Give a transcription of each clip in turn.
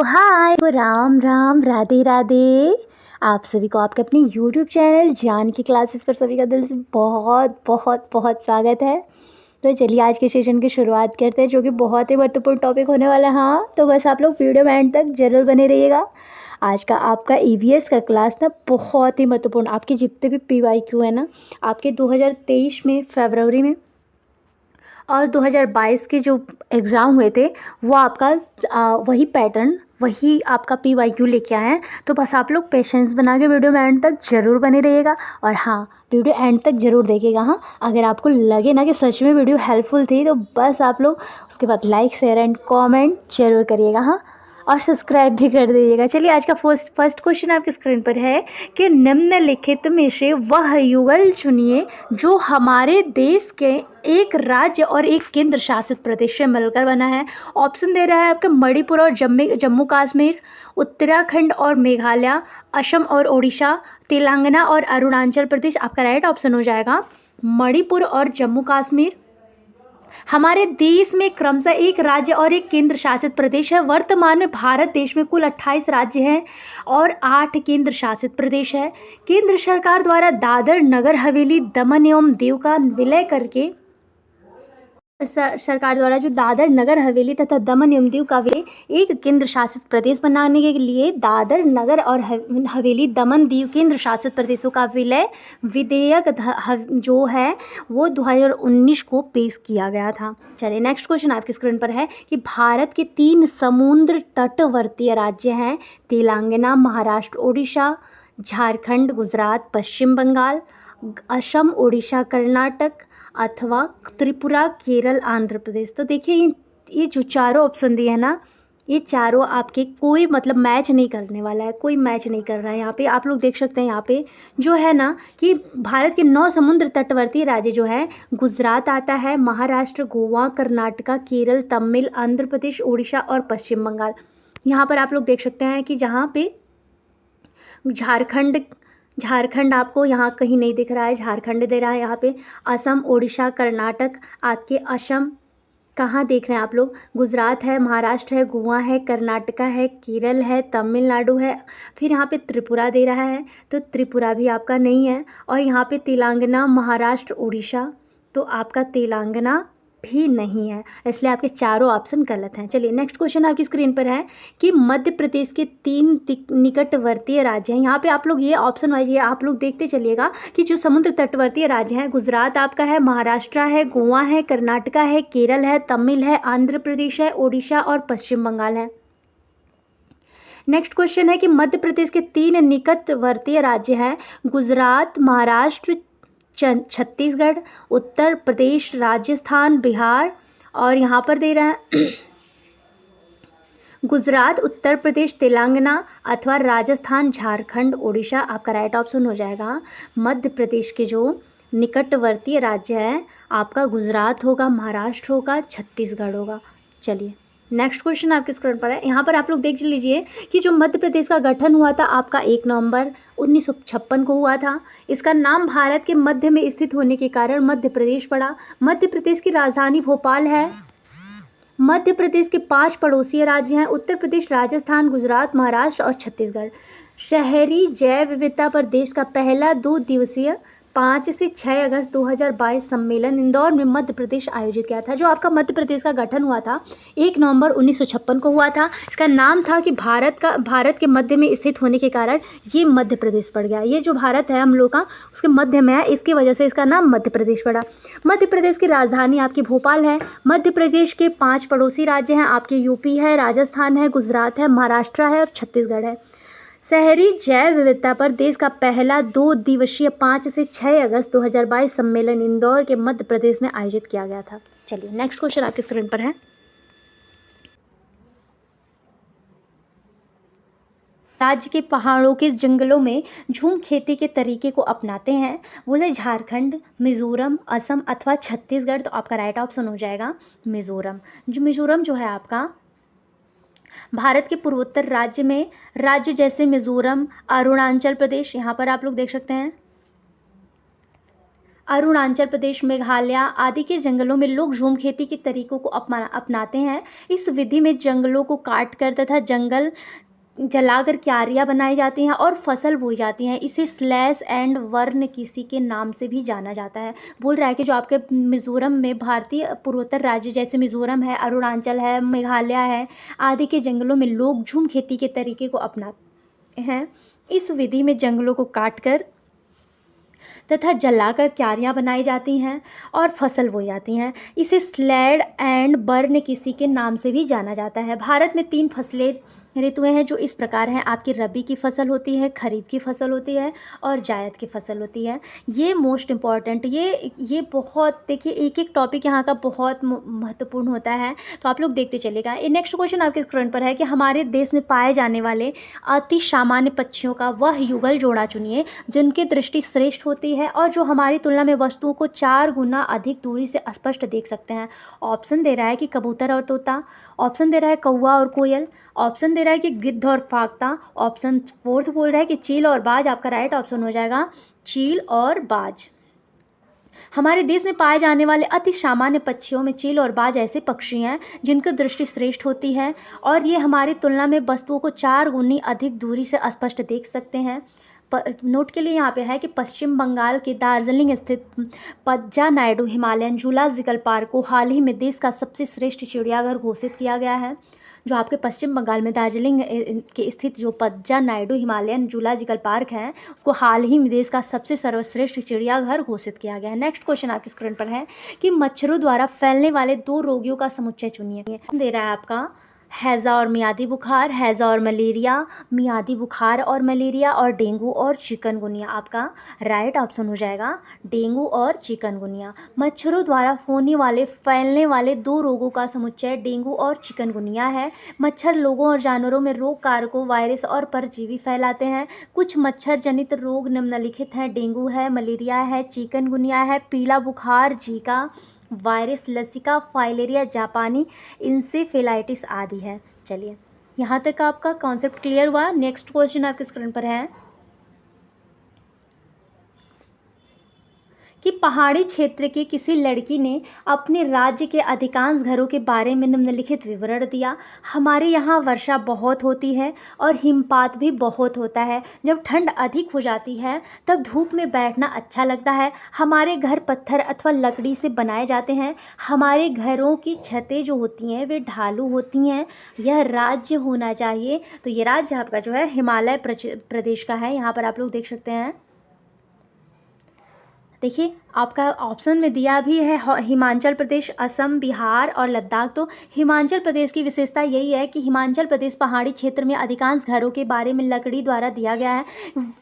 हाय, राम राम, राधे राधे। आप सभी को आपके अपने YouTube चैनल जान की क्लासेस पर सभी का दिल से बहुत बहुत बहुत स्वागत है। तो चलिए आज के सेशन की शुरुआत करते हैं, जो कि बहुत ही महत्वपूर्ण टॉपिक होने वाला है। हाँ, तो बस आप लोग वीडियो में एंड तक जरूर बने रहिएगा। आज का आपका EVS का क्लास ना बहुत ही महत्वपूर्ण, आपके जितने भी PYQ है ना, आपके 2023 में फरवरी में और 2022 के जो एग्ज़ाम हुए थे वो आपका वही पैटर्न, वही आपका PYQ लेके आए हैं। तो बस आप लोग पेशेंस बना के वीडियो में एंड तक ज़रूर बने रहिएगा। और हाँ, वीडियो एंड तक ज़रूर देखिएगा। हाँ, अगर आपको लगे ना कि सच में वीडियो हेल्पफुल थी तो बस आप लोग उसके बाद लाइक शेयर एंड कमेंट जरूर करिएगा। हाँ, और सब्सक्राइब भी कर दीजिएगा। चलिए आज का फर्स्ट क्वेश्चन आपके स्क्रीन पर है कि निम्नलिखित में से वह युगल चुनिए जो हमारे देश के एक राज्य और एक केंद्र शासित प्रदेश से मिलकर बना है। ऑप्शन दे रहा है आपके मणिपुर और जम्मू कश्मीर, उत्तराखंड और मेघालय, असम और उड़ीसा, तेलंगाना और अरुणाचल प्रदेश। आपका राइट ऑप्शन हो जाएगा मणिपुर और जम्मू कश्मीर। हमारे देश में क्रमशः एक राज्य और एक केंद्र शासित प्रदेश है। वर्तमान में भारत देश में कुल 28 राज्य हैं और 8 केंद्र शासित प्रदेश है। केंद्र सरकार द्वारा दादर नगर हवेली दमन एवं दीव का विलय करके सरकार द्वारा जो दादर नगर हवेली तथा दमन एवं दीव का विलय एक केंद्र शासित प्रदेश बनाने के लिए दादर नगर और हवेली दमन दीव केंद्र शासित प्रदेशों का विलय विधेयक जो है वो 2019 को पेश किया गया था। चलिए नेक्स्ट क्वेश्चन आपकी स्क्रीन पर है कि भारत के 3 समुद्र तटवर्तीय राज्य हैं तेलंगाना, महाराष्ट्र, उड़ीसा, झारखंड, गुजरात, पश्चिम बंगाल, असम, उड़ीसा, कर्नाटक अथवा त्रिपुरा, केरल, आंध्र प्रदेश। तो देखिए ये जो चारों ऑप्शन दिए हैं ना, ये चारों आपके कोई मतलब मैच नहीं करने वाला है, कोई मैच नहीं कर रहा है। यहाँ पे आप लोग देख सकते हैं, यहाँ पे जो है ना कि भारत के 9 समुद्र तटवर्ती राज्य जो है गुजरात आता है, महाराष्ट्र, गोवा, कर्नाटका, केरल, तमिल, आंध्र प्रदेश, उड़ीसा और पश्चिम बंगाल। यहाँ पर आप लोग देख सकते हैं कि जहाँ पे झारखंड आपको यहाँ कहीं नहीं दिख रहा है, झारखंड दे रहा है यहाँ पे। असम, उड़ीसा, कर्नाटक, आपके असम कहाँ देख रहे हैं आप लोग, गुजरात है, महाराष्ट्र है, गोवा है, कर्नाटका है, केरल है, तमिलनाडु है। फिर यहाँ पे त्रिपुरा दे रहा है, तो त्रिपुरा भी आपका नहीं है। और यहाँ पे तेलंगाना, महाराष्ट्र, उड़ीसा, तो आपका तेलंगाना भी नहीं है, इसलिए आपके चारों ऑप्शन गलत हैं। चलिए नेक्स्ट क्वेश्चन आपकी स्क्रीन पर है कि मध्य प्रदेश के 3 निकटवर्तीय राज्य हैं। यहाँ पे आप लोग ये ऑप्शन वाइज ये आप लोग देखते चलिएगा कि जो समुद्र तटवर्तीय राज्य हैं, गुजरात आपका है, महाराष्ट्र है, गोवा है, कर्नाटका है, केरल है, तमिल है, आंध्र प्रदेश है, उड़ीसा और पश्चिम बंगाल है। नेक्स्ट क्वेश्चन है कि मध्य प्रदेश के 3 निकटवर्तीय राज्य हैं गुजरात, महाराष्ट्र, छत्तीसगढ़, उत्तर प्रदेश, राजस्थान, बिहार। और यहाँ पर दे रहा है गुजरात, उत्तर प्रदेश, तेलंगाना अथवा राजस्थान, झारखंड, उड़ीसा। आपका राइट ऑप्शन हो जाएगा मध्य प्रदेश के जो निकटवर्तीय राज्य है आपका गुजरात होगा, महाराष्ट्र होगा, छत्तीसगढ़ होगा। चलिए नेक्स्ट क्वेश्चन आपके स्क्रीन पर है। यहाँ पर आप लोग देख लीजिए कि जो मध्य प्रदेश का गठन हुआ था आपका 1 नवंबर 1956 को हुआ था। इसका नाम भारत के मध्य में स्थित होने के कारण मध्य प्रदेश पड़ा। मध्य प्रदेश की राजधानी भोपाल है। मध्य प्रदेश के 5 पड़ोसी राज्य हैं उत्तर प्रदेश, राजस्थान, गुजरात, महाराष्ट्र और छत्तीसगढ़। शहरी जैव विविधता पर देश का पहला 2 दिवसीय 5 से 6 अगस्त 2022 सम्मेलन इंदौर में मध्य प्रदेश आयोजित किया था। जो आपका मध्य प्रदेश का गठन हुआ था 1 नवंबर 1956 को हुआ था। इसका नाम था कि भारत के मध्य में स्थित होने के कारण ये मध्य प्रदेश पड़ गया। ये जो भारत है हम लोग का उसके मध्य में है, इसकी वजह से इसका नाम मध्य प्रदेश पड़ा। मध्य प्रदेश की राजधानी आपकी भोपाल है। मध्य प्रदेश के 5 पड़ोसी राज्य हैं आपके यूपी है, राजस्थान है, गुजरात है, महाराष्ट्र है और छत्तीसगढ़ है। शहरी जैव विविधता पर देश का पहला 2 दिवसीय 5 से 6 अगस्त 2022 सम्मेलन इंदौर के मध्य प्रदेश में आयोजित किया गया था। चलिए नेक्स्ट क्वेश्चन आपकी स्क्रीन पर है। राज्य के पहाड़ों के जंगलों में झूम खेती के तरीके को अपनाते हैं। बोले झारखंड, मिजोरम, असम अथवा छत्तीसगढ़। तो आपका राइट ऑप्शन हो जाएगा मिजोरम। मिजोरम जो है आपका भारत के पूर्वोत्तर राज्य में राज्य जैसे मिजोरम, अरुणाचल प्रदेश, यहाँ पर आप लोग देख सकते हैं अरुणाचल प्रदेश, मेघालय आदि के जंगलों में लोग झूम खेती के तरीकों को अपनाते हैं। इस विधि में जंगलों को काट कर तथा जंगल जलाकर क्यारियाँ बनाई जाती हैं और फसल बोई जाती हैं। इसे स्लैश एंड बर्न किसी के नाम से भी जाना जाता है। बोल रहा है कि जो आपके मिज़ोरम में भारतीय पूर्वोत्तर राज्य जैसे मिज़ोरम है, अरुणाचल है, मेघालय है आदि के जंगलों में लोग झूम खेती के तरीके को अपनाते हैं। इस विधि में जंगलों को काटकर तथा जलाकर क्यारियाँ बनाई जाती हैं और फसल बोई जाती हैं। इसे स्लैड एंड बर्न किसी के नाम से भी जाना जाता है। भारत में 3 फसलें ऋतुएं हैं जो इस प्रकार हैं। आपकी रबी की फसल होती है, खरीफ की फसल होती है और जायद की फसल होती है। ये मोस्ट इम्पॉर्टेंट, ये बहुत देखिए, एक एक टॉपिक यहाँ का बहुत महत्वपूर्ण होता है, तो आप लोग देखते चलेगा। ये नेक्स्ट क्वेश्चन आपके स्क्रीन पर है कि हमारे देश में पाए जाने वाले अति सामान्य पक्षियों का वह युगल जोड़ा चुनिए जिनकी दृष्टि श्रेष्ठ होती है और जो हमारी तुलना में वस्तुओं को 4 गुना अधिक दूरी से स्पष्ट देख सकते हैं। ऑप्शन दे रहा है कि कबूतर और तोता, ऑप्शन दे रहा है कौवा और कोयल, ऑप्शन दे रहा है कि गिद्ध और फाख्ता, ऑप्शन फोर्थ बोल रहा है कि चील और बाज। आपका राइट ऑप्शन हो जाएगा चील और बाज। हमारे देश में पाए जाने वाले अति सामान्य पक्षियों में चील और बाज ऐसे पक्षी हैं जिनकी दृष्टि श्रेष्ठ होती है और ये हमारी तुलना में वस्तुओं को 4 गुनी अधिक दूरी से स्पष्ट देख सकते हैं। नोट के लिए यहाँ पे है कि पश्चिम बंगाल के दार्जिलिंग स्थित पज्जा नायडू हिमालयन जूलॉजिकल पार्क को हाल ही में देश का सबसे श्रेष्ठ चिड़ियाघर घोषित किया गया है। जो आपके पश्चिम बंगाल में दार्जिलिंग के स्थित जो पज्जा नायडू हिमालयन जूलॉजिकल पार्क है उसको हाल ही में देश का सबसे सर्वश्रेष्ठ चिड़ियाघर घोषित किया गया है। नेक्स्ट क्वेश्चन आपकी स्क्रीन पर है कि मच्छरों द्वारा फैलने वाले 2 रोगियों का समुच्चय चुनिए। दे रहा है आपका हैज़ा और मियादी बुखार, हैज़ा और मलेरिया, मियादी बुखार और मलेरिया और डेंगू और चिकनगुनिया। आपका राइट ऑप्शन हो जाएगा डेंगू और चिकनगुनिया। मच्छरों द्वारा फैलने वाले 2 रोगों का समुच्चय डेंगू और चिकनगुनिया है। मच्छर लोगों और जानवरों में रोग कारकों, वायरस और परजीवी फैलाते हैं। कुछ मच्छर जनित रोग निम्नलिखित हैं: डेंगू है, मलेरिया है, चिकनगुनिया है, पीला बुखार, जीका वायरस, लसिका, फाइलेरिया जापानी, इंसेफेलाइटिस आदि है। चलिए, यहाँ तक आपका कॉन्सेप्ट क्लियर हुआ। नेक्स्ट क्वेश्चन आपके स्क्रीन पर है कि पहाड़ी क्षेत्र की किसी लड़की ने अपने राज्य के अधिकांश घरों के बारे में निम्नलिखित विवरण दिया। हमारे यहाँ वर्षा बहुत होती है और हिमपात भी बहुत होता है। जब ठंड अधिक हो जाती है तब धूप में बैठना अच्छा लगता है। हमारे घर पत्थर अथवा लकड़ी से बनाए जाते हैं। हमारे घरों की छतें जो होती हैं वे ढालू होती हैं। यह राज्य होना चाहिए। तो ये राज्य आपका जो है हिमालय प्रदेश का है। यहाँ पर आप लोग देख सकते हैं, देखिए आपका ऑप्शन में दिया भी है हिमाचल प्रदेश, असम, बिहार और लद्दाख। तो हिमाचल प्रदेश की विशेषता यही है कि हिमाचल प्रदेश पहाड़ी क्षेत्र में अधिकांश घरों के बारे में लकड़ी द्वारा दिया गया है।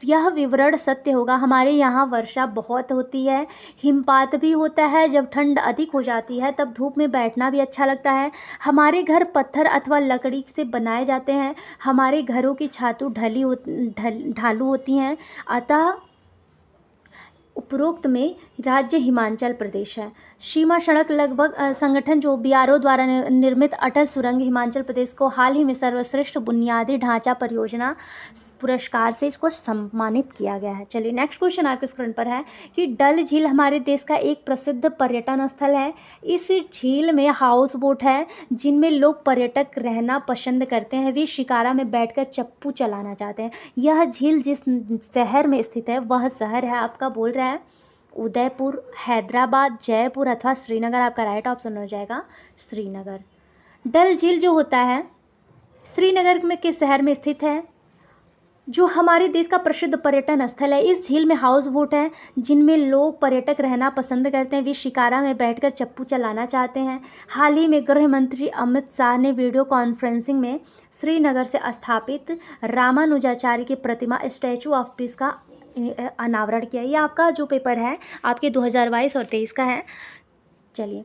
यह विवरण सत्य होगा। हमारे यहाँ वर्षा बहुत होती है, हिमपात भी होता है। जब ठंड अधिक हो जाती है तब धूप में बैठना भी अच्छा लगता है। हमारे घर पत्थर अथवा लकड़ी से बनाए जाते हैं। हमारे घरों की छातू ढालू होती हैं। अतः उपरोक्त में राज्य हिमाचल प्रदेश है। सीमा सड़क लगभग संगठन जो बीआरओ द्वारा निर्मित अटल सुरंग हिमाचल प्रदेश को हाल ही में सर्वश्रेष्ठ बुनियादी ढांचा परियोजना पुरस्कार से इसको सम्मानित किया गया है। चलिए, नेक्स्ट क्वेश्चन आपके स्क्रीन पर है कि डल झील हमारे देश का एक प्रसिद्ध पर्यटन स्थल है। इस झील में हाउस बोट है जिनमें लोग पर्यटक रहना पसंद करते हैं। वे शिकारा में बैठकर चप्पू चलाना चाहते हैं। यह झील जिस शहर में स्थित है वह शहर है आपका, बोल रहा है उदयपुर, हैदराबाद, जयपुर अथवा श्रीनगर। आपका राइट ऑप्शन हो जाएगा श्रीनगर। डल झील जो होता है श्रीनगर में के शहर में स्थित है, जो हमारे देश का प्रसिद्ध पर्यटन स्थल है। इस झील में हाउस बोट है जिनमें लोग पर्यटक रहना पसंद करते हैं। वे शिकारा में बैठकर चप्पू चलाना चाहते हैं। हाल ही में गृह मंत्री अमित शाह ने वीडियो कॉन्फ्रेंसिंग में श्रीनगर से स्थापित रामानुजाचार्य की प्रतिमा स्टैचू ऑफ पीस का अनावरण किया। ये आपका जो पेपर है आपके 2022 और 23 का है। चलिए,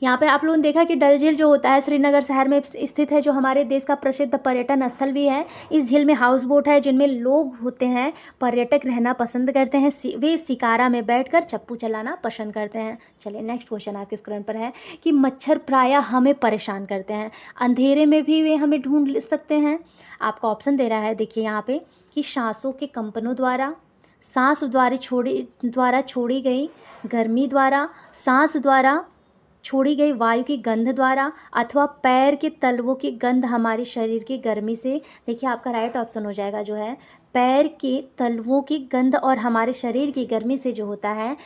यहाँ पे आप लोगों ने देखा कि डल झील जो होता है श्रीनगर शहर में स्थित है, जो हमारे देश का प्रसिद्ध पर्यटन स्थल भी है। इस झील में हाउस बोट है जिनमें लोग होते हैं पर्यटक रहना पसंद करते हैं। वे शिकारा में बैठकर चप्पू चलाना पसंद करते हैं। चलिए, नेक्स्ट क्वेश्चन आपके स्क्रीन पर है कि मच्छर प्रायः हमें परेशान करते हैं, अंधेरे में भी वे हमें ढूंढ सकते हैं। आपका ऑप्शन दे रहा है, देखिए यहाँ पे, कि सांसों के कंपनों द्वारा, सांस द्वारा छोड़ी गई गर्मी द्वारा, सांस द्वारा छोड़ी गई वायु की गंध द्वारा, अथवा पैर के तलवों की गंध हमारे शरीर की गर्मी से। देखिए आपका राइट ऑप्शन हो जाएगा जो है पैर के तलवों की गंध और हमारे शरीर की गर्मी से जो होता है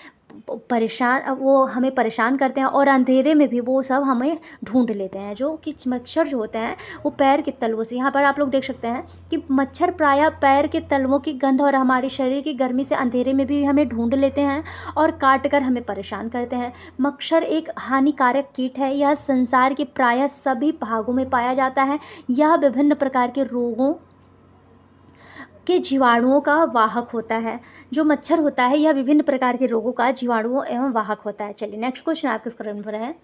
परेशान, वो हमें परेशान करते हैं और अंधेरे में भी वो सब हमें ढूंढ लेते हैं। जो कि मच्छर जो होते हैं वो पैर के तलवों से, यहाँ पर आप लोग देख सकते हैं कि मच्छर प्रायः पैर के तलवों की गंध और हमारे शरीर की गर्मी से अंधेरे में भी हमें ढूंढ लेते हैं और काट कर हमें परेशान करते हैं। मच्छर एक हानिकारक कीट है। यह संसार के प्रायः सभी भागों में पाया जाता है। यह विभिन्न प्रकार के रोगों के जीवाणुओं का वाहक होता है। जो मच्छर होता है यह विभिन्न प्रकार के रोगों का जीवाणुओं एवं वाहक होता है। चलिए नेक्स्ट क्वेश्चन आपके स्क्रीन पर है।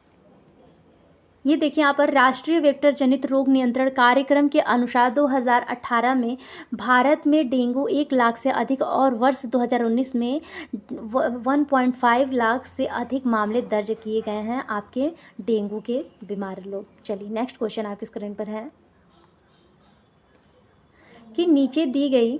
ये देखिए यहाँ पर राष्ट्रीय वेक्टर जनित रोग नियंत्रण कार्यक्रम के अनुसार 2018 में भारत में डेंगू 1 लाख से अधिक और वर्ष 2019 में 1.5 लाख से अधिक मामले दर्ज किए गए हैं आपके डेंगू के बीमार लोग। चलिए नेक्स्ट क्वेश्चन आपकी स्क्रीन पर है कि नीचे दी गई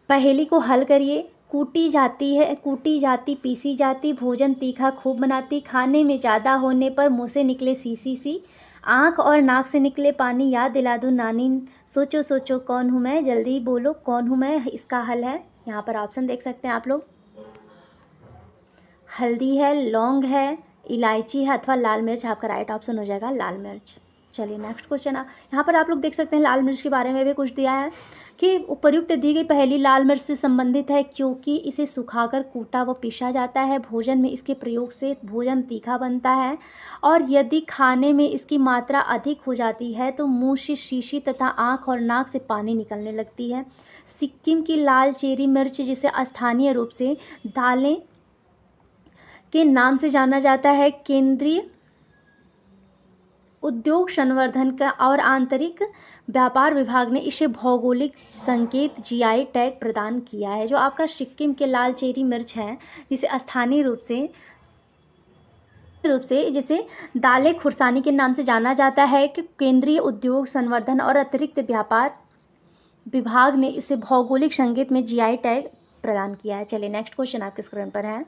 पहेली को हल करिए। कूटी जाती पीसी जाती, भोजन तीखा खूब बनाती, खाने में ज़्यादा होने पर मुँह से निकले सी, आँख और नाक से निकले पानी, याद दिला दूँ नानी, सोचो सोचो कौन हूँ मैं, जल्दी बोलो कौन हूँ मैं। इसका हल है, यहाँ पर ऑप्शन देख सकते हैं आप लोग, हल्दी है, लौंग है, इलायची है अथवा लाल मिर्च। आपका राइट ऑप्शन हो जाएगा लाल मिर्च। चलिए नेक्स्ट क्वेश्चन यहाँ पर आप लोग देख सकते हैं लाल मिर्च के बारे में भी कुछ दिया है कि उपर्युक्त दी गई पहेली लाल मिर्च से संबंधित है क्योंकि इसे सुखाकर कूटा व पीसा जाता है। भोजन में इसके प्रयोग से भोजन तीखा बनता है और यदि खाने में इसकी मात्रा अधिक हो जाती है तो मुंह से शीशी तथा आँख और नाक से पानी निकलने लगती है। सिक्किम की लाल चेरी मिर्च जिसे स्थानीय रूप से दालें के नाम से जाना जाता है, केंद्रीय उद्योग संवर्धन का और आंतरिक व्यापार विभाग ने इसे भौगोलिक संकेत जीआई टैग प्रदान किया है। जो आपका सिक्किम के लाल चेरी मिर्च है जिसे स्थानीय रूप से जिसे दालें खुर्सानी के नाम से जाना जाता है कि केंद्रीय उद्योग संवर्धन और अतिरिक्त व्यापार विभाग ने इसे भौगोलिक संकेत में जीआई टैग प्रदान किया है। चलिए नेक्स्ट क्वेश्चन आपके स्क्रीन पर है।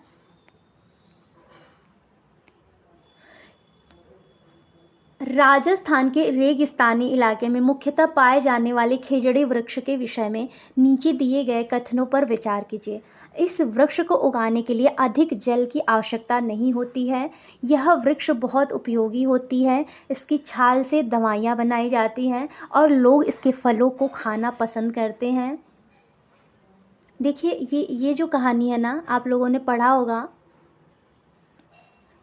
राजस्थान के रेगिस्तानी इलाके में मुख्यतः पाए जाने वाले खेजड़ी वृक्ष के विषय में नीचे दिए गए कथनों पर विचार कीजिए। इस वृक्ष को उगाने के लिए अधिक जल की आवश्यकता नहीं होती है। यह वृक्ष बहुत उपयोगी होती है। इसकी छाल से दवाइयाँ बनाई जाती हैं और लोग इसके फलों को खाना पसंद करते हैं। देखिए ये जो कहानी है ना आप लोगों ने पढ़ा होगा,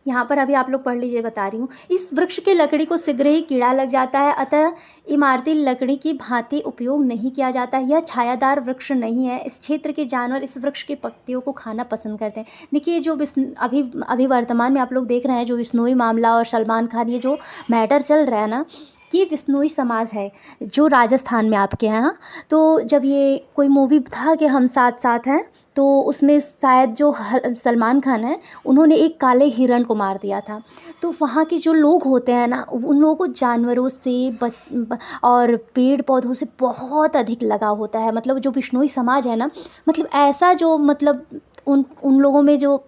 यहाँ पर अभी आप लोग पढ़ लीजिए, बता रही हूँ। इस वृक्ष की लकड़ी को शीघ्र ही कीड़ा लग जाता है, अतः इमारती लकड़ी की भांति उपयोग नहीं किया जाता है। यह छायादार वृक्ष नहीं है। इस क्षेत्र के जानवर इस वृक्ष की पत्तियों को खाना पसंद करते हैं। देखिए जो अभी वर्तमान में आप लोग देख रहे हैं जो बिश्नोई मामला और सलमान खान ये जो मैटर चल रहा है ना, कि बिश्नोई समाज है जो राजस्थान में आपके यहाँ, तो जब ये कोई मूवी था कि हम साथ साथ हैं, तो उसमें शायद जो सलमान खान है उन्होंने एक काले हिरण को मार दिया था। तो वहाँ के जो लोग होते हैं ना, उन लोगों को जानवरों से और पेड़ पौधों से बहुत अधिक लगाव होता है। मतलब जो बिश्नोई समाज है ना, मतलब ऐसा जो मतलब उन लोगों में जो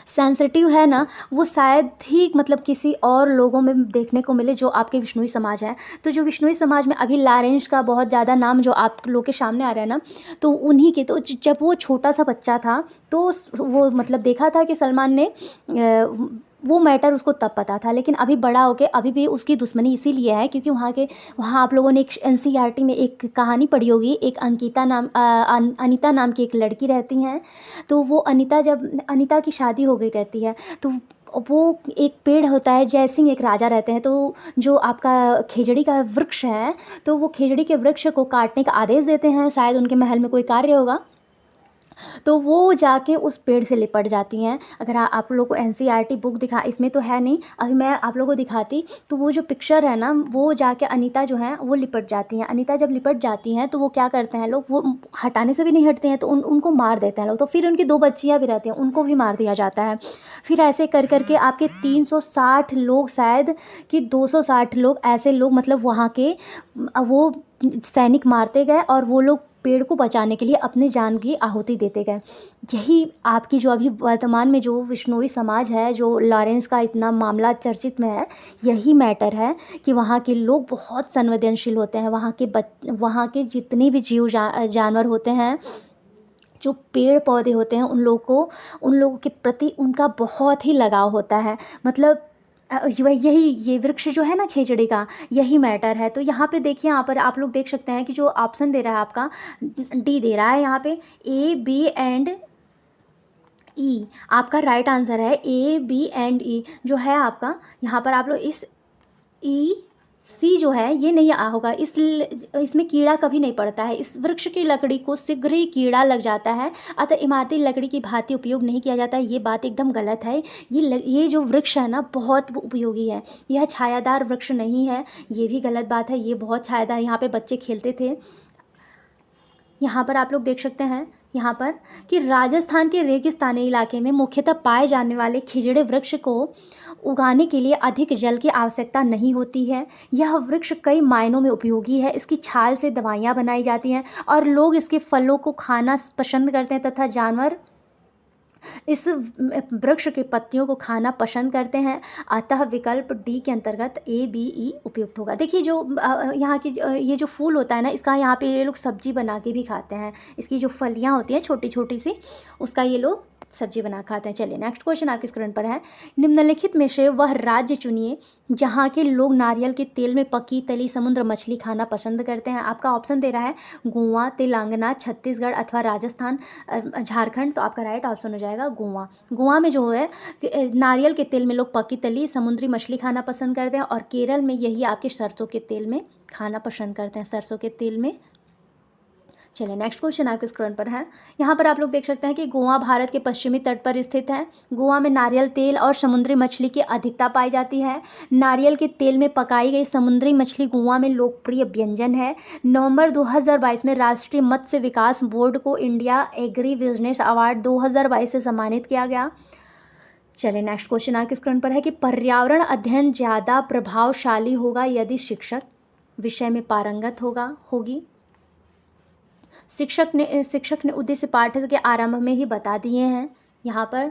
सेंसिटिव है ना, वो शायद ही मतलब किसी और लोगों में देखने को मिले जो आपके बिश्नोई समाज है। तो जो बिश्नोई समाज में अभी लॉरेंस का बहुत ज़्यादा नाम जो आप लोग के सामने आ रहा है ना, तो उन्हीं के, तो जब वो छोटा सा बच्चा था तो वो मतलब देखा था कि सलमान ने वो मैटर उसको तब पता था, लेकिन अभी बड़ा होके अभी भी उसकी दुश्मनी इसीलिए है क्योंकि वहाँ आप लोगों ने एक एनसीईआरटी में एक कहानी पढ़ी होगी। एक अनीता नाम की एक लड़की रहती हैं। तो वो अनीता की शादी हो गई रहती है, तो वो एक पेड़ होता है, जयसिंह एक राजा रहते हैं। तो जो आपका खेजड़ी का वृक्ष है, तो वो खेजड़ी के वृक्ष को काटने का आदेश देते हैं। शायद उनके महल में कोई कार्य होगा, तो वो जाके उस पेड़ से लिपट जाती हैं। अगर आप लोगों को एनसीईआरटी बुक दिखा, इसमें तो है नहीं, अभी मैं आप लोगों को दिखाती, तो वो जो पिक्चर है ना, वो जाके अनीता जो है वो लिपट जाती हैं। अनीता जब लिपट जाती हैं तो वो क्या करते हैं लोग, वो हटाने से भी नहीं हटते हैं, तो उनको मार देते हैं लोग। तो फिर उनकी 2 बच्चियाँ भी रहती हैं, उनको भी मार दिया जाता है। फिर ऐसे कर करके आपके 360 लोग, शायद कि 260 लोग ऐसे लोग मतलब वहाँ के वो सैनिक मारते गए और वो लोग पेड़ को बचाने के लिए अपनी जान की आहुति देते गए। यही आपकी जो अभी वर्तमान में जो विश्नोई समाज है, जो लॉरेंस का इतना मामला चर्चित में है, यही मैटर है कि वहाँ के लोग बहुत संवेदनशील होते हैं। वहाँ के जितने भी जानवर होते हैं, जो पेड़ पौधे होते हैं, उन लोगों के प्रति उनका बहुत ही लगाव होता है। मतलब यही ये वृक्ष जो है ना खेजड़ी का, यही मैटर है। तो यहाँ पे देखिए, यहाँ पर आप लोग देख सकते हैं कि जो ऑप्शन दे रहा है आपका डी दे रहा है यहाँ पे, ए बी एंड ई आपका राइट आंसर है। ए बी एंड ई जो है आपका, यहाँ पर आप लोग इस ई सी जो है ये नहीं होगा, इसमें कीड़ा कभी नहीं पड़ता है। इस वृक्ष की लकड़ी को शीघ्र ही कीड़ा लग जाता है, अतः इमारती लकड़ी की भांति उपयोग नहीं किया जाता है। ये बात एकदम गलत है। ये जो वृक्ष है ना, बहुत उपयोगी है। यह छायादार वृक्ष नहीं है, ये भी गलत बात है। ये बहुत छायादार, यहाँ पे बच्चे खेलते थे। यहाँ पर आप लोग देख सकते हैं यहाँ पर कि राजस्थान के रेगिस्तानी इलाके में मुख्यतः पाए जाने वाले खिजड़े वृक्ष को उगाने के लिए अधिक जल की आवश्यकता नहीं होती है। यह वृक्ष कई मायनों में उपयोगी है। इसकी छाल से दवाइयाँ बनाई जाती हैं और लोग इसके फलों को खाना पसंद करते हैं तथा जानवर इस वृक्ष के पत्तियों को खाना पसंद करते हैं। अतः विकल्प डी के अंतर्गत ए बी ई उपयुक्त होगा। देखिए जो यहाँ की ये जो फूल होता है ना, इसका यहाँ पे ये लोग सब्जी बना के भी खाते हैं। इसकी जो फलियाँ होती हैं छोटी छोटी सी, उसका ये लोग सब्जी बना खाते हैं। चलिए नेक्स्ट क्वेश्चन आपके स्क्रीन पर है। निम्नलिखित में से वह राज्य चुनिए जहाँ के लोग नारियल के तेल में पकी तली समुद्र मछली खाना पसंद करते हैं। आपका ऑप्शन दे रहा है गोवा, तेलंगाना, छत्तीसगढ़ अथवा राजस्थान, झारखंड। तो आपका राइट ऑप्शन हो जाएगा गोवा। गोवा में जो है नारियल के तेल में लोग पकी तली समुद्री मछली खाना पसंद करते हैं, और केरल में यही आपके सरसों के तेल में खाना पसंद करते हैं, सरसों के तेल में। चलिए नेक्स्ट क्वेश्चन आपके स्क्रीन पर है। यहाँ पर आप लोग देख सकते हैं कि गोवा भारत के पश्चिमी तट पर स्थित है। गोवा में नारियल तेल और समुद्री मछली की अधिकता पाई जाती है। नारियल के तेल में पकाई गई समुद्री मछली गोवा में लोकप्रिय व्यंजन है। नवंबर 2022 में राष्ट्रीय मत्स्य विकास बोर्ड को इंडिया एग्री बिजनेस अवार्ड 2022 से सम्मानित किया गया। चलिए नेक्स्ट क्वेश्चन आपके स्क्रीन पर है कि पर्यावरण अध्ययन ज़्यादा प्रभावशाली होगा यदि शिक्षक विषय में पारंगत होगी। शिक्षक ने उद्देश्य पाठ्य के आरंभ में ही बता दिए हैं। यहाँ पर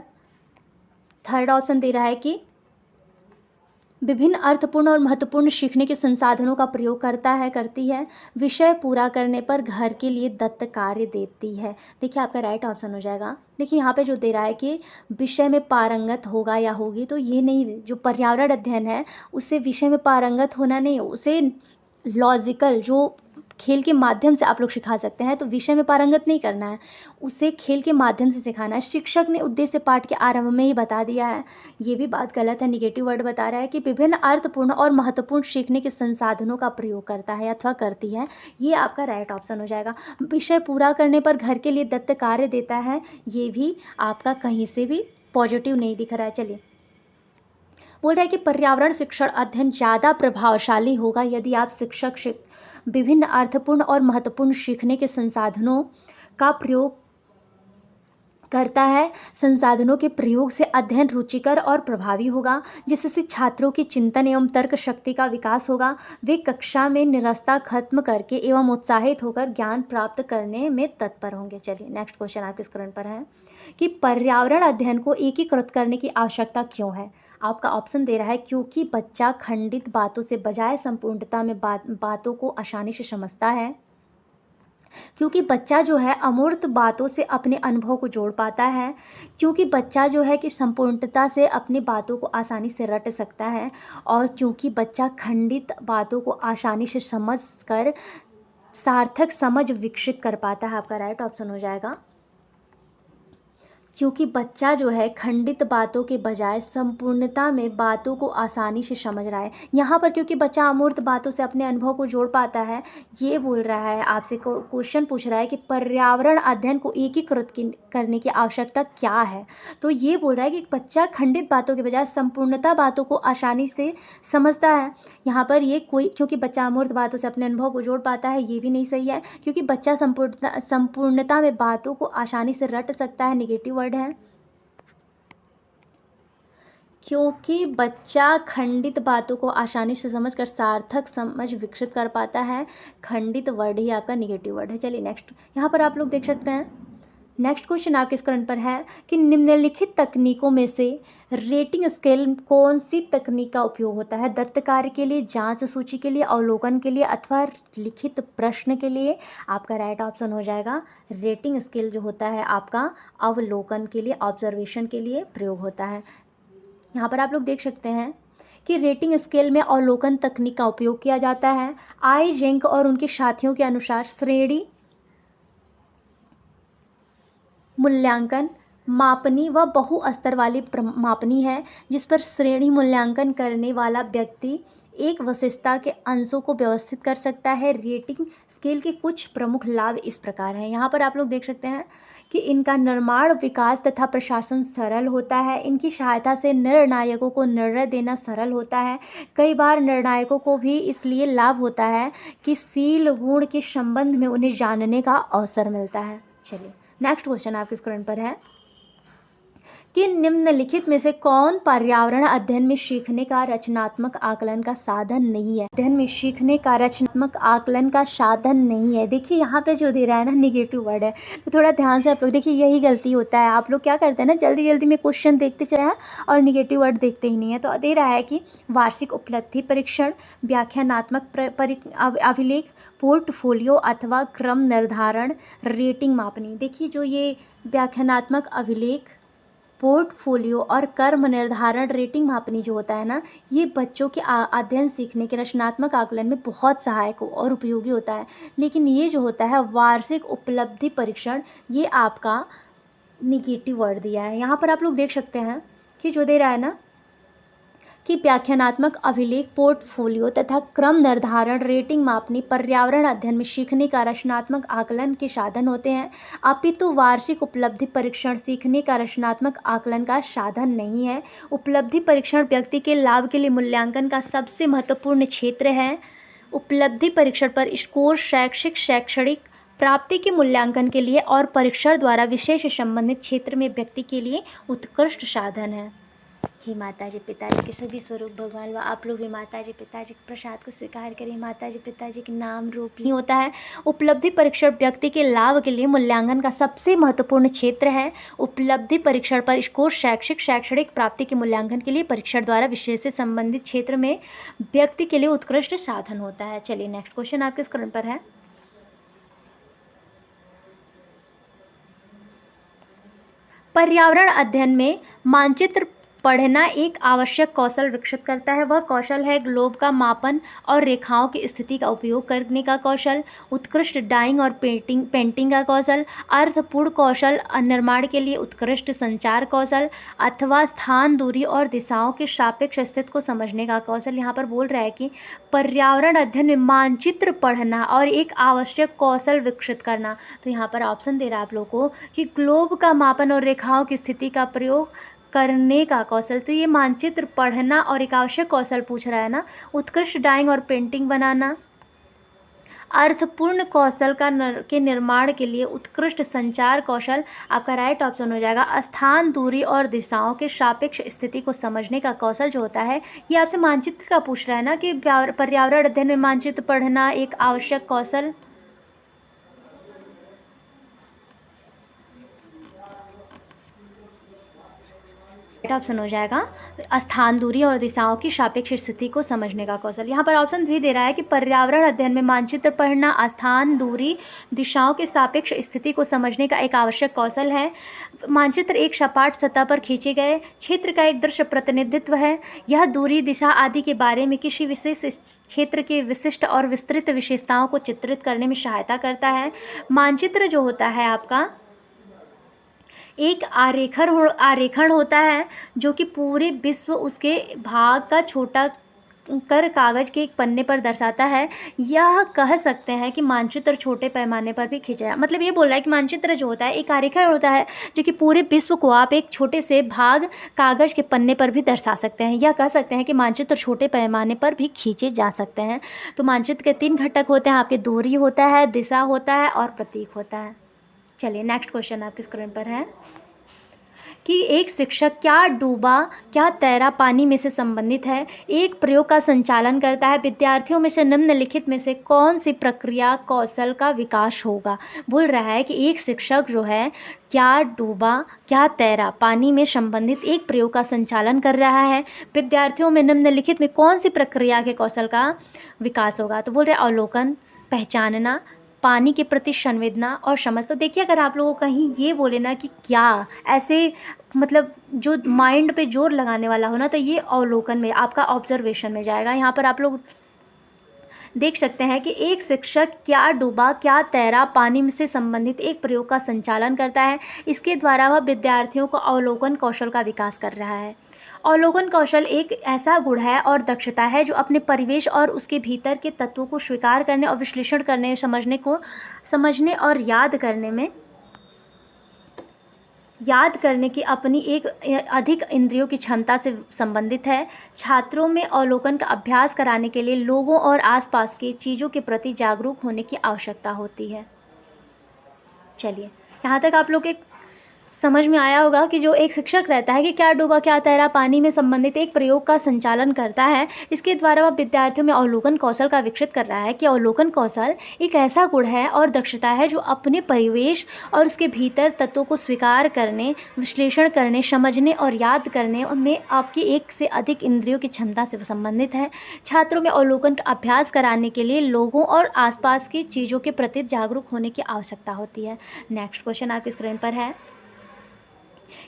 थर्ड ऑप्शन दे रहा है कि विभिन्न अर्थपूर्ण और महत्वपूर्ण सीखने के संसाधनों का प्रयोग करती है। विषय पूरा करने पर घर के लिए दत्त कार्य देती है। देखिए आपका राइट ऑप्शन हो जाएगा। देखिए यहाँ पे जो दे रहा है कि विषय में पारंगत होगा या होगी, तो ये नहीं, जो पर्यावरण अध्ययन है उससे विषय में पारंगत होना नहीं, उसे लॉजिकल जो खेल के माध्यम से आप लोग सिखा सकते हैं। तो विषय में पारंगत नहीं करना है, उसे खेल के माध्यम से सिखाना है। शिक्षक ने उद्देश्य पाठ के आरंभ में ही बता दिया है, ये भी बात गलत है। निगेटिव वर्ड बता रहा है कि विभिन्न अर्थपूर्ण और महत्वपूर्ण सीखने के संसाधनों का प्रयोग करता है अथवा करती है। ये आपका राइट ऑप्शन हो जाएगा। विषय पूरा करने पर घर के लिए दत्त कार्य देता है, ये भी आपका कहीं से भी पॉजिटिव नहीं दिख रहा है। चलिए बोल रहा है कि पर्यावरण शिक्षण अध्ययन ज़्यादा प्रभावशाली होगा यदि आप शिक्षक विभिन्न अर्थपूर्ण और महत्वपूर्ण सीखने के संसाधनों का प्रयोग करता है। संसाधनों के प्रयोग से अध्ययन रुचिकर और प्रभावी होगा, जिससे छात्रों की चिंतन एवं तर्क शक्ति का विकास होगा। वे कक्षा में निरस्ता खत्म करके एवं उत्साहित होकर ज्ञान प्राप्त करने में तत्पर होंगे। चलिए नेक्स्ट क्वेश्चन आपके स्क्रीन पर है कि पर्यावरण अध्ययन को एकीकृत करने की आवश्यकता क्यों है। आपका ऑप्शन दे रहा है क्योंकि बच्चा खंडित बातों से बजाय संपूर्णता में बातों को आसानी से समझता है। क्योंकि बच्चा जो है अमूर्त बातों से अपने अनुभव को जोड़ पाता है। क्योंकि बच्चा जो है कि संपूर्णता से अपनी बातों को आसानी से रट सकता है। और क्योंकि बच्चा खंडित बातों को आसानी से समझ कर सार्थक समझ विकसित कर पाता है। आपका राइट ऑप्शन हो जाएगा। क्योंकि बच्चा जो है खंडित बातों के बजाय संपूर्णता में बातों को आसानी से समझ रहा है। यहाँ पर क्योंकि बच्चा अमूर्त बातों से अपने अनुभव को जोड़ पाता है, ये बोल रहा है, आपसे क्वेश्चन पूछ रहा है कि पर्यावरण अध्ययन को एकीकृत करने की आवश्यकता क्या है। तो ये बोल रहा है कि बच्चा खंडित बातों के बजाय संपूर्णता बातों को आसानी से समझता है। यहाँ पर ये क्योंकि बच्चा अमूर्त बातों से अपने अनुभव को जोड़ पाता है, ये भी नहीं सही है। क्योंकि बच्चा संपूर्णता में बातों को आसानी से रट सकता है, निगेटिव वर्ड है। क्योंकि बच्चा खंडित बातों को आसानी से समझकर सार्थक समझ विकसित कर पाता है। खंडित वर्ड ही आपका निगेटिव वर्ड है। चलिए नेक्स्ट, यहाँ पर आप लोग देख सकते हैं नेक्स्ट क्वेश्चन आपके स्क्रीन पर है कि निम्नलिखित तकनीकों में से रेटिंग स्केल कौन सी तकनीक का उपयोग होता है? दत्त कार्य के लिए, जांच सूची के लिए, अवलोकन के लिए अथवा लिखित प्रश्न के लिए? आपका राइट ऑप्शन हो जाएगा रेटिंग स्केल जो होता है आपका अवलोकन के लिए, ऑब्जर्वेशन के लिए प्रयोग होता है। यहाँ पर आप लोग देख सकते हैं कि रेटिंग स्केल में अवलोकन तकनीक का उपयोग किया जाता है। आइजेंक और उनके साथियों के अनुसार श्रेणी मूल्यांकन मापनी व बहुस्तर वाली मापनी है, जिस पर श्रेणी मूल्यांकन करने वाला व्यक्ति एक विशेषता के अंशों को व्यवस्थित कर सकता है। रेटिंग स्केल के कुछ प्रमुख लाभ इस प्रकार हैं। यहाँ पर आप लोग देख सकते हैं कि इनका निर्माण, विकास तथा प्रशासन सरल होता है। इनकी सहायता से निर्णायकों को निर्णय देना सरल होता है। कई बार निर्णायकों को भी इसलिए लाभ होता है कि शील गुण के संबंध में उन्हें जानने का अवसर मिलता है। चलिए नेक्स्ट क्वेश्चन आपके स्क्रीन पर है कि निम्नलिखित में से कौन पर्यावरण अध्ययन में सीखने का रचनात्मक आकलन का साधन नहीं है? अध्ययन में सीखने का रचनात्मक आकलन का साधन नहीं है। देखिए यहाँ पे जो दे रहा है ना निगेटिव वर्ड है, तो थोड़ा ध्यान से आप लोग देखिए, यही गलती होता है। आप लोग क्या करते हैं ना, जल्दी जल्दी में क्वेश्चन देखते चले हैं और निगेटिव वर्ड देखते ही नहीं है। तो दे रहा है कि वार्षिक उपलब्धि परीक्षण, व्याख्यानात्मक अभिलेख, पोर्टफोलियो अथवा क्रम निर्धारण, रेटिंग मापनी। देखिए जो ये व्याख्यानात्मक अभिलेख, पोर्टफोलियो और कर्म निर्धारण, रेटिंग मापनी जो होता है ना, ये बच्चों के अध्ययन सीखने के रचनात्मक आकलन में बहुत सहायक और उपयोगी होता है। लेकिन ये जो होता है वार्षिक उपलब्धि परीक्षण, ये आपका निगेटिव वर्ड दिया है। यहाँ पर आप लोग देख सकते हैं कि जो दे रहा है ना कि व्याख्यानात्मक अभिलेख, पोर्टफोलियो तथा क्रम निर्धारण, रेटिंग मापनी पर्यावरण अध्ययन में सीखने का रचनात्मक आकलन के साधन होते हैं, अपितु वार्षिक उपलब्धि परीक्षण सीखने का रचनात्मक आकलन का साधन नहीं है। उपलब्धि परीक्षण व्यक्ति के लाभ के लिए मूल्यांकन का सबसे महत्वपूर्ण क्षेत्र है। उपलब्धि परीक्षण पर स्कोर शैक्षणिक प्राप्ति के मूल्यांकन के लिए और परीक्षण द्वारा विशेष संबंधित क्षेत्र में व्यक्ति के लिए उत्कृष्ट साधन है। हे माताजी पिताजी के सभी स्वरूप भगवान व आप लोग भी माताजी पिताजी के प्रसाद को स्वीकार करें। माताजी पिताजी के नाम रूप ही होता है। उपलब्धि परीक्षण व्यक्ति के लाभ के लिए मूल्यांकन का सबसे महत्वपूर्ण क्षेत्र है। उपलब्धि परीक्षण पर स्कोर शैक्षणिक प्राप्ति के मूल्यांकन के लिए परीक्षण द्वारा विषय से संबंधित क्षेत्र में व्यक्ति के लिए उत्कृष्ट साधन होता है। चलिए नेक्स्ट क्वेश्चन आपके स्क्रीन पर है। पर्यावरण अध्ययन में मानचित्र पढ़ना एक आवश्यक कौशल विकसित करता है। वह कौशल है ग्लोब का मापन और रेखाओं की स्थिति का उपयोग करने का कौशल, उत्कृष्ट ड्राइंग और पेंटिंग का कौशल, अर्थपूर्ण कौशल, निर्माण के लिए उत्कृष्ट संचार कौशल अथवा स्थान, दूरी और दिशाओं के सापेक्ष स्थिति को समझने का कौशल। यहाँ पर बोल रहा है कि पर्यावरण अध्ययन में मानचित्र पढ़ना और एक आवश्यक कौशल विकसित करना। तो यहाँ पर ऑप्शन दे रहा है आप लोगों को कि ग्लोब का मापन और रेखाओं की स्थिति का प्रयोग करने का कौशल। तो ये मानचित्र पढ़ना और एक आवश्यक कौशल पूछ रहा है ना। उत्कृष्ट ड्राइंग और पेंटिंग बनाना, अर्थपूर्ण कौशल के निर्माण के लिए उत्कृष्ट संचार कौशल। आपका राइट ऑप्शन हो जाएगा स्थान, दूरी और दिशाओं के सापेक्ष स्थिति को समझने का कौशल जो होता है, ये आपसे मानचित्र का पूछ रहा है ना कि पर्यावरण अध्ययन में मानचित्र पढ़ना एक आवश्यक कौशल। ऑप्शन हो जाएगा स्थान, दूरी और दिशाओं की सापेक्ष स्थिति को समझने का कौशल। यहाँ पर ऑप्शन भी दे रहा है कि पर्यावरण अध्ययन में मानचित्र पढ़ना स्थान, दूरी, दिशाओं के सापेक्ष स्थिति को समझने का एक आवश्यक कौशल है। मानचित्र एक सपाट सतह पर खींचे गए क्षेत्र का एक दृश्य प्रतिनिधित्व है। यह दूरी, दिशा आदि के बारे में किसी विशेष क्षेत्र के विशिष्ट और विस्तृत विशेषताओं को चित्रित करने में सहायता करता है। मानचित्र जो होता है आपका एक आरेखण होता है जो कि पूरे विश्व उसके भाग का छोटा कर कागज के एक पन्ने पर दर्शाता है। यह कह सकते हैं कि मानचित्र छोटे पैमाने पर भी खींचा है। मतलब ये बोल रहा है कि मानचित्र जो होता है एक आरेखण होता है जो कि पूरे विश्व को आप एक छोटे से भाग कागज के पन्ने पर भी दर्शा सकते हैं। यह कह सकते हैं कि मानचित्र छोटे पैमाने पर भी खींचे जा सकते हैं। तो मानचित्र के 3 घटक होते हैं आपके, दूरी होता है, दिशा होता है और प्रतीक होता है। चलिए नेक्स्ट क्वेश्चन आपके स्क्रीन पर है कि एक शिक्षक क्या डूबा क्या तैरा पानी में से संबंधित है। एक प्रयोग का संचालन करता है। विद्यार्थियों में से निम्नलिखित में से कौन सी प्रक्रिया कौशल का विकास होगा। बोल रहा है कि एक शिक्षक जो है क्या डूबा क्या तैरा पानी में संबंधित एक प्रयोग का संचालन कर रहा है। विद्यार्थियों में निम्नलिखित में कौन सी प्रक्रिया के कौशल का विकास होगा। तो बोल रहे अवलोकन, पहचानना, पानी के प्रति संवेदना और समझ। तो देखिए अगर आप लोगों कहीं ये बोले ना कि क्या ऐसे मतलब जो माइंड पे जोर लगाने वाला हो ना, तो ये अवलोकन में आपका ऑब्जर्वेशन में जाएगा। यहाँ पर आप लोग देख सकते हैं कि एक शिक्षक क्या डूबा क्या तैरा पानी में से संबंधित एक प्रयोग का संचालन करता है। इसके द्वारा वह विद्यार्थियों को अवलोकन कौशल का विकास कर रहा है। अवलोकन कौशल एक ऐसा गुण है और दक्षता है जो अपने परिवेश और उसके भीतर के तत्वों को स्वीकार करने और विश्लेषण करने, समझने और याद करने की अपनी एक अधिक इंद्रियों की क्षमता से संबंधित है। छात्रों में अवलोकन का अभ्यास कराने के लिए लोगों और आसपास की चीज़ों के प्रति जागरूक होने की आवश्यकता होती है। चलिए यहाँ तक आप लोग एक समझ में आया होगा कि जो एक शिक्षक रहता है कि क्या डूबा क्या तैरा पानी में संबंधित एक प्रयोग का संचालन करता है। इसके द्वारा वह विद्यार्थियों में अवलोकन कौशल का विकसित कर रहा है कि अवलोकन कौशल एक ऐसा गुण है और दक्षता है जो अपने परिवेश और उसके भीतर तत्वों को स्वीकार करने, विश्लेषण करने, समझने और याद करने में आपकी एक से अधिक इंद्रियों की क्षमता से संबंधित है। छात्रों में अवलोकन का अभ्यास कराने के लिए लोगों और आसपास की चीज़ों के प्रति जागरूक होने की आवश्यकता होती है। नेक्स्ट क्वेश्चन आपकी स्क्रीन पर है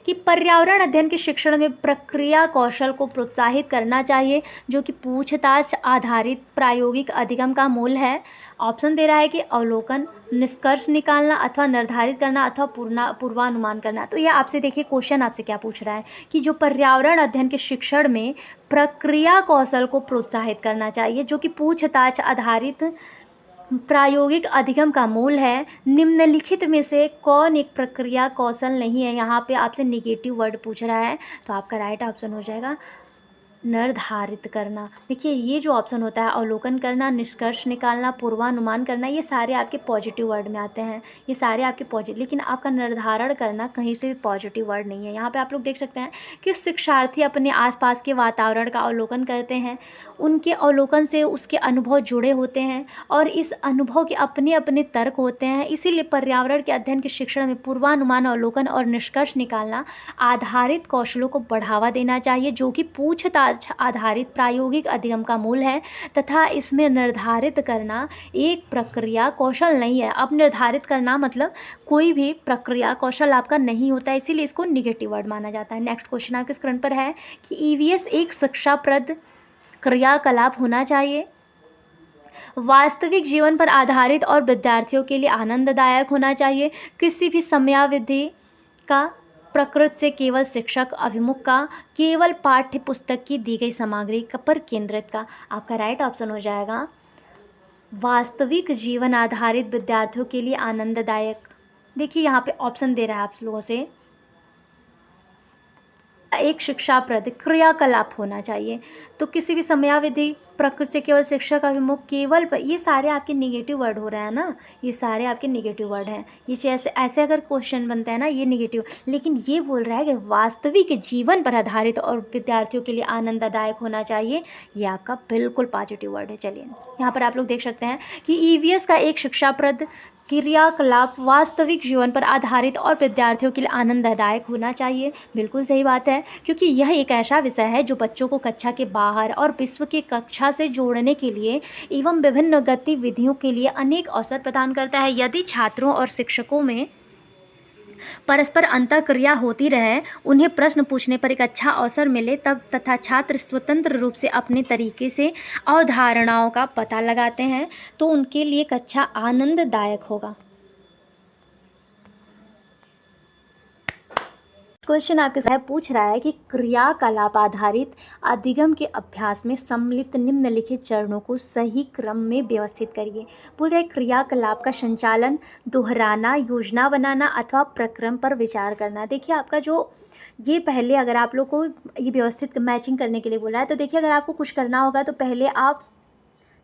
कि पर्यावरण अध्ययन के शिक्षण में प्रक्रिया कौशल को प्रोत्साहित करना चाहिए जो कि पूछताछ आधारित प्रायोगिक अधिगम का मूल है। ऑप्शन दे रहा है कि अवलोकन, निष्कर्ष निकालना अथवा निर्धारित करना अथवा पूर्वानुमान करना। तो यह आपसे देखिए क्वेश्चन आपसे क्या पूछ रहा है कि जो पर्यावरण अध्ययन के शिक्षण में प्रक्रिया कौशल को प्रोत्साहित करना चाहिए जो कि पूछताछ आधारित प्रायोगिक अधिगम का मूल है। निम्नलिखित में से कौन एक प्रक्रिया कौशल नहीं है। यहाँ पे आपसे निगेटिव वर्ड पूछ रहा है तो आपका राइट ऑप्शन हो जाएगा निर्धारित करना। देखिए ये जो ऑप्शन होता है अवलोकन करना, निष्कर्ष निकालना, पूर्वानुमान करना, ये सारे आपके पॉजिटिव वर्ड में आते हैं। ये सारे आपके पॉजिटिव, लेकिन आपका निर्धारण करना कहीं से भी पॉजिटिव वर्ड नहीं है। यहाँ पे आप लोग देख सकते हैं कि शिक्षार्थी अपने आसपास के वातावरण का अवलोकन करते हैं। उनके अवलोकन से उसके अनुभव जुड़े होते हैं और इस अनुभव के अपने अपने तर्क होते हैं। इसीलिए पर्यावरण के अध्ययन के शिक्षण में पूर्वानुमान, अवलोकन और निष्कर्ष निकालना आधारित कौशलों को बढ़ावा देना चाहिए जो कि पूछताछ आधारित प्रायोगिक अधिगम का मूल है तथा इसमें निर्धारित करना एक प्रक्रिया कौशल नहीं है। अब निर्धारित करना मतलब कोई भी प्रक्रिया कौशल आपका नहीं होता है, इसीलिए इसको निगेटिव वर्ड माना जाता है। नेक्स्ट क्वेश्चन आपके स्क्रीन पर है कि ईवीएस एक शिक्षाप्रद क्रियाकलाप होना चाहिए, वास्तविक जीवन पर आधारित और विद्यार्थियों के लिए आनंददायक होना चाहिए, किसी भी समयावधि का, प्रकृति से केवल शिक्षक अभिमुख का, केवल पाठ्य पुस्तक की दी गई सामग्री पर केंद्रित का। आपका राइट ऑप्शन हो जाएगा वास्तविक जीवन आधारित, विद्यार्थियों के लिए आनंददायक। देखिए यहाँ पे ऑप्शन दे रहा है आप लोगों से एक शिक्षाप्रद क्रियाकलाप होना चाहिए, तो किसी भी समयावधि, प्रकृति से केवल शिक्षक अभिमुख, केवल, ये सारे आपके निगेटिव वर्ड हो रहे हैं ना, ये सारे आपके निगेटिव वर्ड हैं। ये ऐसे ऐसे अगर क्वेश्चन बनता है ना ये निगेटिव, लेकिन ये बोल रहा है कि वास्तविक जीवन पर आधारित और विद्यार्थियों के लिए आनंददायक होना चाहिए, ये आपका बिल्कुल पॉजिटिव वर्ड है। चलिए यहाँ पर आप लोग देख सकते हैं कि ईवीएस का एक शिक्षाप्रद क्रियाकलाप वास्तविक जीवन पर आधारित और विद्यार्थियों के लिए आनंददायक होना चाहिए। बिल्कुल सही बात है, क्योंकि यह एक ऐसा विषय है जो बच्चों को कक्षा के बाहर और विश्व की कक्षा से जोड़ने के लिए एवं विभिन्न गतिविधियों के लिए अनेक अवसर प्रदान करता है। यदि छात्रों और शिक्षकों में परस्पर अंतःक्रिया होती रहे, उन्हें प्रश्न पूछने पर एक अच्छा अवसर मिले तब तथा छात्र स्वतंत्र रूप से अपने तरीके से अवधारणाओं का पता लगाते हैं तो उनके लिए कक्षा आनंददायक होगा। क्वेश्चन आपके साथ पूछ रहा है कि क्रियाकलाप आधारित अधिगम के अभ्यास में सम्मिलित निम्नलिखित चरणों को सही क्रम में व्यवस्थित करिए। बोल रहे क्रियाकलाप का संचालन, दोहराना, योजना बनाना अथवा प्रक्रम पर विचार करना। देखिए आपका जो ये पहले अगर आप लोग को ये व्यवस्थित मैचिंग करने के लिए बोला है तो देखिए अगर आपको कुछ करना होगा तो पहले आप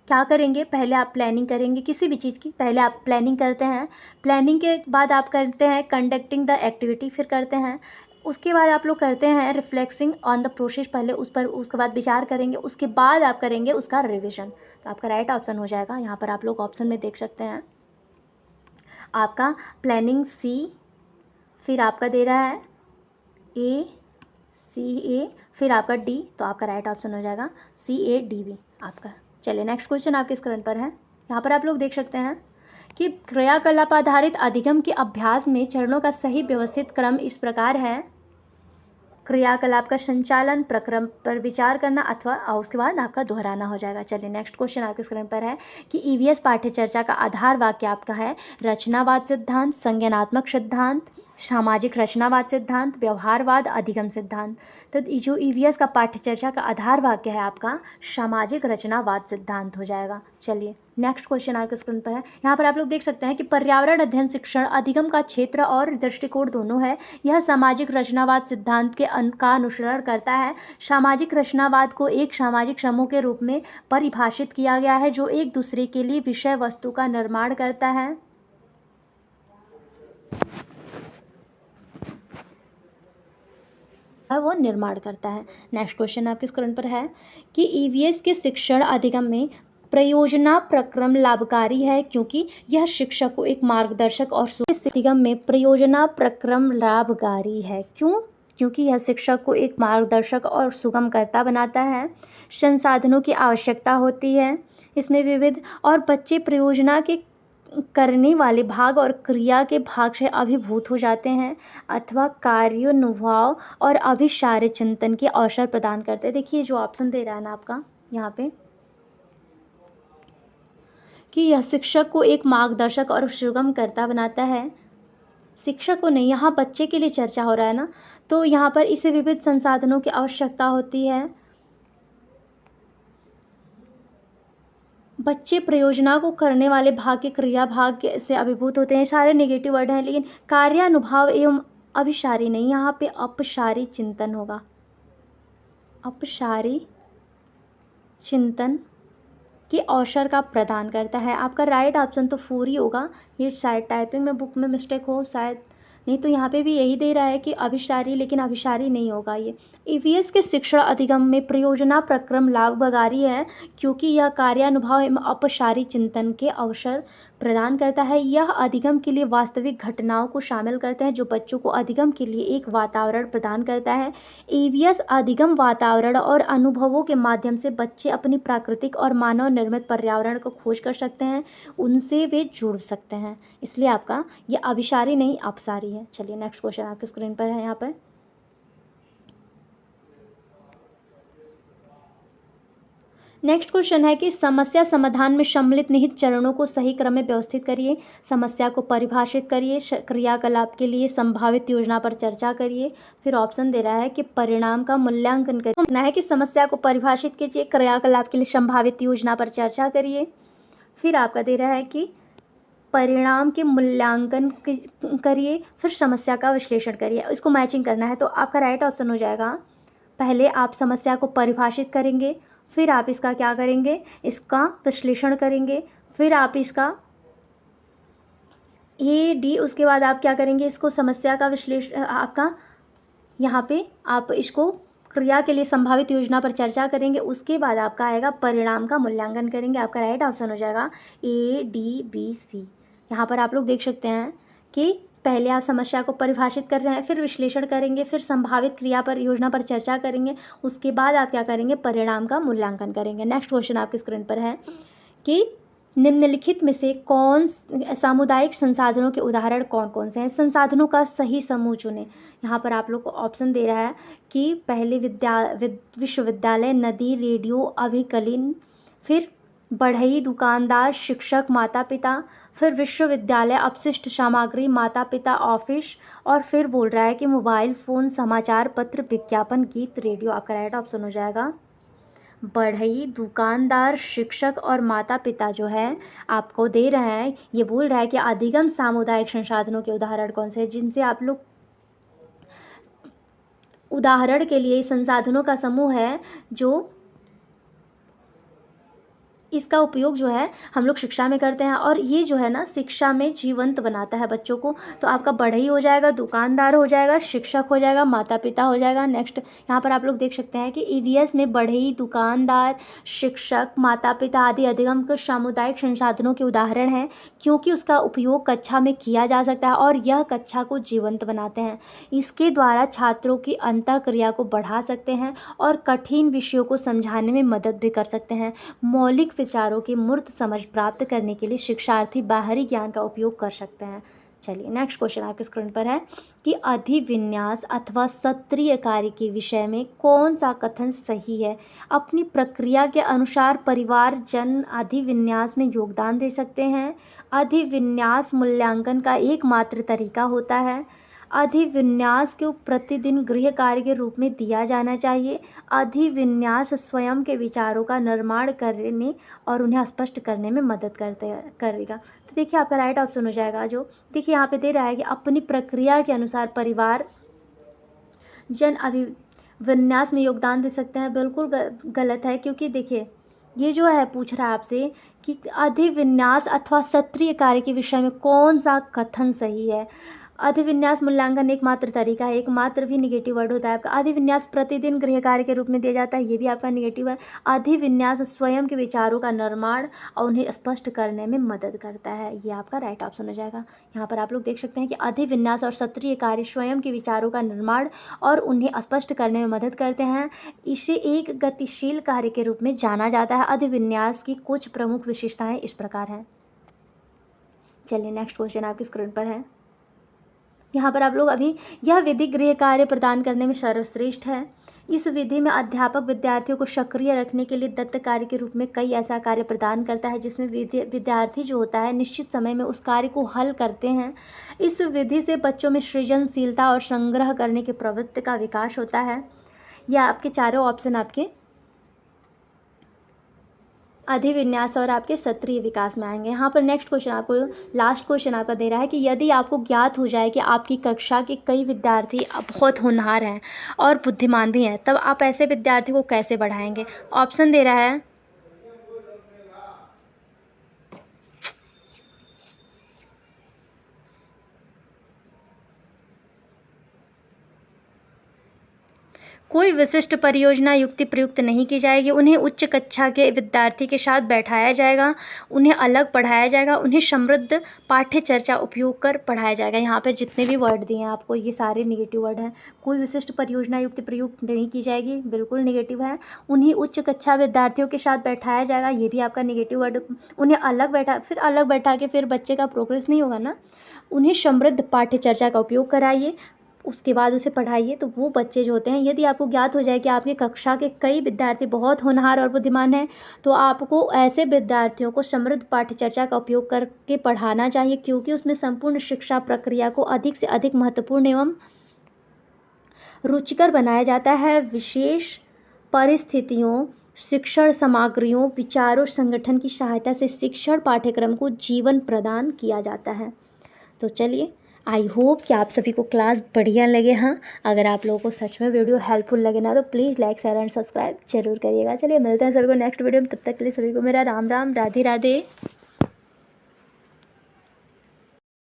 क्या करेंगे, पहले आप प्लानिंग करेंगे किसी भी चीज़ की, पहले आप प्लानिंग करते हैं, प्लानिंग के बाद आप करते हैं कंडक्टिंग द एक्टिविटी, फिर करते हैं उसके बाद आप लोग करते हैं रिफ्लेक्सिंग ऑन द प्रोसेस, पहले उस पर उसके बाद विचार करेंगे, उसके बाद आप करेंगे उसका रिविजन। तो आपका राइट ऑप्शन हो जाएगा। यहाँ पर आप लोग ऑप्शन में देख सकते हैं आपका प्लानिंग सी, फिर आपका दे रहा है ए, सी ए, फिर आपका डी। तो आपका राइट ऑप्शन हो जाएगा CADB आपका। चलिए नेक्स्ट क्वेश्चन आपके स्क्रीन पर है। यहाँ पर आप लोग देख सकते हैं कि क्रियाकलाप आधारित अधिगम के अभ्यास में चरणों का सही व्यवस्थित क्रम इस प्रकार है। क्रियाकलाप का संचालन, प्रक्रम पर विचार करना अथवा उसके बाद आपका दोहराना हो जाएगा। चलिए नेक्स्ट क्वेश्चन आपके स्क्रीन पर है कि EVS पाठ्यचर्चा का आधार वाक्य आपका है रचनावाद सिद्धांत, संज्ञानात्मक सिद्धांत, सामाजिक रचनावाद सिद्धांत, व्यवहारवाद, अधिगम सिद्धांत। तो जो EVS का पाठ्यचर्चा का आधार वाक्य है आपका सामाजिक रचनावाद सिद्धांत हो जाएगा। चलिए नेक्स्ट क्वेश्चन आपके स्क्रीन पर है। यहाँ पर आप लोग देख सकते हैं कि पर्यावरण अध्ययन शिक्षण अधिगम का क्षेत्र और दृष्टिकोण दोनों है। यह सामाजिक रचनावाद सिद्धांत का अनुसरण करता है। सामाजिक रचनावाद को एक सामाजिक समूह के रूप में परिभाषित किया गया है जो एक दूसरे के लिए विषय वस्तु का निर्माण करता है। वो निर्माण करता है। नेक्स्ट क्वेश्चन आपके स्क्रीन पर है कि EVS के शिक्षण अधिगम में प्रयोजना प्रक्रम लाभकारी है क्योंकि यह शिक्षक को एक मार्गदर्शक और अधिगम में प्रयोजना प्रक्रम लाभकारी है। क्यों? क्योंकि यह शिक्षक को एक मार्गदर्शक और सुगमकर्ता बनाता है। संसाधनों की आवश्यकता होती है इसमें विविध, और बच्चे प्रयोजना के करने वाले भाग और क्रिया के भाग से अभिभूत हो जाते हैं अथवा कार्यानुभाव और अभिसार्य चिंतन के अवसर प्रदान करते हैं। देखिए जो ऑप्शन दे रहा है ना आपका यहाँ पे कि यह शिक्षक को एक मार्गदर्शक और सुगमकर्ता बनाता है। शिक्षक को नहीं, यहाँ बच्चे के लिए चर्चा हो रहा है ना, तो यहाँ पर इसे विविध संसाधनों की आवश्यकता होती है। बच्चे प्रयोजना को करने वाले भाग के क्रिया भाग से अभिभूत होते हैं। सारे नेगेटिव वर्ड हैं, लेकिन कार्यानुभाव एवं अभिसारी नहीं, यहाँ पे अपसारी चिंतन होगा। अपसारी चिंतन के अवसर का प्रदान करता है। आपका राइट ऑप्शन तो 4 ही होगा। ये शायद टाइपिंग में बुक में मिस्टेक हो शायद, नहीं तो यहाँ पे भी यही दे रहा है कि अभिसारी, लेकिन अभिसारी नहीं होगा ये। EVS के शिक्षण अधिगम में प्रयोजना प्रक्रम लाभकारी है क्योंकि यह कार्यानुभाव एवं अपसारी चिंतन के अवसर प्रदान करता है। यह अधिगम के लिए वास्तविक घटनाओं को शामिल करते हैं जो बच्चों को अधिगम के लिए एक वातावरण प्रदान करता है। EVS अधिगम वातावरण और अनुभवों के माध्यम से बच्चे अपनी प्राकृतिक और मानव निर्मित पर्यावरण को खोज कर सकते हैं, उनसे वे जुड़ सकते हैं। इसलिए आपका ये अभिसारी नहीं अपसारी है। चलिए नेक्स्ट क्वेश्चन आपके स्क्रीन पर है। यहाँ पर नेक्स्ट क्वेश्चन है कि समस्या समाधान में सम्मिलित निहित चरणों को सही क्रम में व्यवस्थित करिए, समस्या को परिभाषित करिए, क्रियाकलाप के लिए संभावित योजना पर चर्चा करिए। फिर ऑप्शन दे रहा है कि परिणाम का मूल्यांकन करिए। कहना है कि समस्या को परिभाषित कीजिए, क्रियाकलाप के लिए संभावित योजना पर चर्चा करिए। फिर आपका दे रहा है कि परिणाम के मूल्यांकन करिए, फिर समस्या का विश्लेषण करिए। इसको मैचिंग करना है, तो आपका राइट ऑप्शन हो जाएगा पहले आप समस्या को परिभाषित करेंगे, फिर आप इसका क्या करेंगे, इसका विश्लेषण करेंगे, फिर आप इसका AD, उसके बाद आप क्या करेंगे, इसको समस्या का विश्लेषण, आपका यहाँ पे आप इसको क्रिया के लिए संभावित योजना पर चर्चा करेंगे, उसके बाद आपका आएगा परिणाम का मूल्यांकन करेंगे। आपका राइट ऑप्शन हो जाएगा ADBC। यहाँ पर आप लोग देख सकते हैं कि पहले आप समस्या को परिभाषित कर रहे हैं, फिर विश्लेषण करेंगे, फिर संभावित क्रिया पर योजना पर चर्चा करेंगे, उसके बाद आप क्या करेंगे, परिणाम का मूल्यांकन करेंगे। नेक्स्ट क्वेश्चन आपके स्क्रीन पर है कि निम्नलिखित में से कौन सामुदायिक संसाधनों के उदाहरण कौन कौन से हैं। संसाधनों का सही समूह चुनें। यहाँ पर आप लोग को ऑप्शन दे रहा है कि पहले विश्वविद्यालय, नदी, रेडियो, अभिकलन, फिर बढ़ई, दुकानदार, शिक्षक, माता पिता, फिर विश्वविद्यालय, अपशिष्ट सामग्री, माता पिता, ऑफिस, और फिर बोल रहा है कि मोबाइल फ़ोन, समाचार पत्र, विज्ञापन, गीत, रेडियो। आपका राइट ऑप्शन हो जाएगा बढ़ई, दुकानदार, शिक्षक और माता पिता जो है आपको दे रहा है। ये बोल रहा है कि अधिगम सामुदायिक संसाधनों के उदाहरण कौन से हैं जिनसे आप लोग, उदाहरण के लिए संसाधनों का समूह है जो इसका उपयोग जो है हम लोग शिक्षा में करते हैं और ये जो है ना शिक्षा में जीवंत बनाता है बच्चों को। तो आपका बढ़ई हो जाएगा, दुकानदार हो जाएगा, शिक्षक हो जाएगा, माता पिता हो जाएगा। नेक्स्ट यहाँ पर आप लोग देख सकते हैं कि ईवीएस में बढ़ई, दुकानदार, शिक्षक, माता पिता आदि अधिगम के सामुदायिक संसाधनों के उदाहरण हैं, क्योंकि उसका उपयोग कक्षा में किया जा सकता है और यह कक्षा को जीवंत बनाते हैं। इसके द्वारा छात्रों की अंतःक्रिया को बढ़ा सकते हैं और कठिन विषयों को समझाने में मदद भी कर सकते हैं। मौलिक विचारों की मूर्त समझ प्राप्त करने के लिए शिक्षार्थी बाहरी ज्ञान का उपयोग कर सकते हैं। चलिए नेक्स्ट क्वेश्चन आपके स्क्रीन पर है कि अधिविन्यास अथवा सत्रीय कार्य के विषय में कौन सा कथन सही है। अपनी प्रक्रिया के अनुसार परिवार जन अधिविन्यास में योगदान दे सकते हैं। अधिविन्यास मूल्यांकन का एकमात्र तरीका होता है। अधिविन्यास को प्रतिदिन गृह कार्य के रूप में दिया जाना चाहिए। अधिविन्यास स्वयं के विचारों का निर्माण करने और उन्हें स्पष्ट करने में मदद करेगा। तो देखिए आपका राइट ऑप्शन हो जाएगा जो देखिए यहाँ पे दे रहा है कि अपनी प्रक्रिया के अनुसार परिवार जन अभिविन्यास में योगदान दे सकते हैं। बिल्कुल गलत है, क्योंकि देखिए ये जो है पूछ रहा है आपसे कि अधिविन्यास अथवा सत्रीय कार्य के विषय में कौन सा कथन सही है। अधिविन्यास मूल्यांकन एकमात्र तरीका है, एकमात्र भी निगेटिव वर्ड होता है आपका। अधिविन्यास प्रतिदिन गृह कार्य के रूप में दिया जाता है, ये भी आपका निगेटिव है। अधिविन्यास स्वयं के विचारों का निर्माण और उन्हें स्पष्ट करने में मदद करता है, ये आपका राइट ऑप्शन हो जाएगा। यहाँ पर आप लोग देख सकते हैं कि अधिविन्यास और सत्रीय कार्य स्वयं के विचारों का निर्माण और उन्हें स्पष्ट करने में मदद करते हैं। इसे एक गतिशील कार्य के रूप में जाना जाता है। अधिविन्यास की कुछ प्रमुख विशेषताएं इस प्रकार हैं। चलिए नेक्स्ट क्वेश्चन आपकी स्क्रीन पर है। यहाँ पर आप लोग अभी यह विधि गृह कार्य प्रदान करने में सर्वश्रेष्ठ है। इस विधि में अध्यापक विद्यार्थियों को सक्रिय रखने के लिए दत्त कार्य के रूप में कई ऐसा कार्य प्रदान करता है जिसमें विद्यार्थी जो होता है निश्चित समय में उस कार्य को हल करते हैं। इस विधि से बच्चों में सृजनशीलता और संग्रह करने की प्रवृत्ति का विकास होता है। यह आपके चारों ऑप्शन आपके अधिविन्यास और आपके सत्रीय विकास में आएंगे। यहाँ पर नेक्स्ट क्वेश्चन आपको लास्ट क्वेश्चन आपका दे रहा है कि यदि आपको ज्ञात हो जाए कि आपकी कक्षा के कई विद्यार्थी बहुत होनहार हैं और बुद्धिमान भी हैं, तब आप ऐसे विद्यार्थी को कैसे बढ़ाएंगे। ऑप्शन दे रहा है कोई विशिष्ट परियोजना युक्ति प्रयुक्त नहीं की जाएगी। उन्हें उच्च कक्षा के विद्यार्थी के साथ बैठाया जाएगा, उन्हें अलग पढ़ाया जाएगा, उन्हें समृद्ध पाठ्य चर्चा उपयोग कर पढ़ाया जाएगा। यहाँ पर जितने भी वर्ड दिए हैं आपको ये सारे निगेटिव वर्ड हैं। कोई विशिष्ट परियोजना युक्ति प्रयुक्त नहीं की जाएगी, बिल्कुल निगेटिव है। उन्हें उच्च कक्षा विद्यार्थियों के साथ बैठाया जाएगा, ये भी आपका निगेटिव वर्ड। उन्हें अलग बैठा के फिर बच्चे का प्रोग्रेस नहीं होगा ना। उन्हें समृद्ध पाठ्य चर्चा का उपयोग कराइए, उसके बाद उसे पढ़ाइए। तो वो बच्चे जो होते हैं, यदि आपको ज्ञात हो जाए कि आपकी कक्षा के कई विद्यार्थी बहुत होनहार और बुद्धिमान हैं, तो आपको ऐसे विद्यार्थियों को समृद्ध पाठ्य चर्चा का उपयोग करके पढ़ाना चाहिए, क्योंकि उसमें संपूर्ण शिक्षा प्रक्रिया को अधिक से अधिक महत्वपूर्ण एवं रुचिकर बनाया जाता है। विशेष परिस्थितियों, शिक्षण सामग्रियों, विचारों, संगठन की सहायता से शिक्षण पाठ्यक्रम को जीवन प्रदान किया जाता है। तो चलिए, आई होप कि आप सभी को क्लास बढ़िया लगे। हाँ, अगर आप लोगों को सच में वीडियो हेल्पफुल लगे ना तो please like, share and subscribe जरूर करिएगा। चलिए मिलते हैं सभी को नेक्स्ट वीडियो में, तब तक के लिए सभी को मेरा राम राम, राधे राधे।